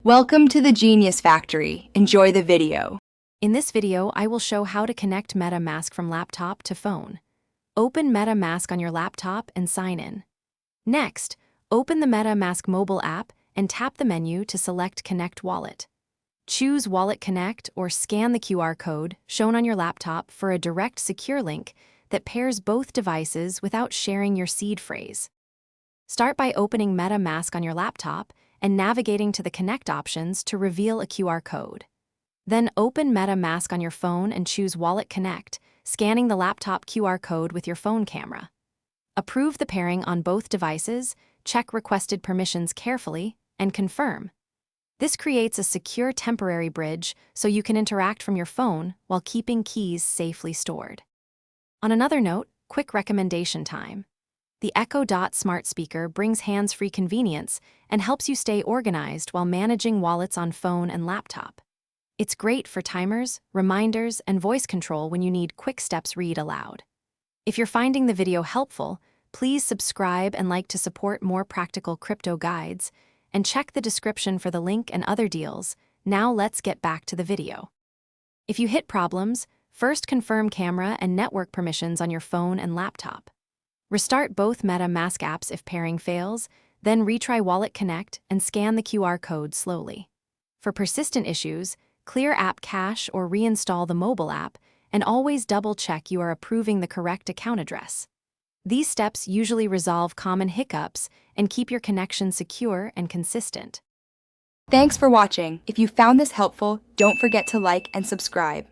Welcome to the Genius Factory. Enjoy the video. In this video, I will show how to connect MetaMask from laptop to phone. Open MetaMask on your laptop and sign in. Next, open the MetaMask mobile app and tap the menu to select Connect Wallet. Choose Wallet Connect or scan the QR code shown on your laptop for a direct secure link that pairs both devices without sharing your seed phrase. Start by opening MetaMask on your laptop and navigating to the Connect options to reveal a QR code. Then open MetaMask on your phone and choose Wallet Connect, scanning the laptop QR code with your phone camera. Approve the pairing on both devices, check requested permissions carefully, and confirm. This creates a secure temporary bridge so you can interact from your phone while keeping keys safely stored. On another note, quick recommendation time. The Echo Dot smart speaker brings hands-free convenience and helps you stay organized while managing wallets on phone and laptop. It's great for timers, reminders, and voice control when you need quick steps read aloud. If you're finding the video helpful, please subscribe and like to support more practical crypto guides, and check the description for the link and other deals. Now let's get back to the video. If you hit problems, first confirm camera and network permissions on your phone and laptop. Restart both MetaMask apps if pairing fails, then retry Wallet Connect and scan the QR code slowly. For persistent issues, clear app cache or reinstall the mobile app, and always double-check you are approving the correct account address. These steps usually resolve common hiccups and keep your connection secure and consistent. Thanks for watching. If you found this helpful, don't forget to like and subscribe.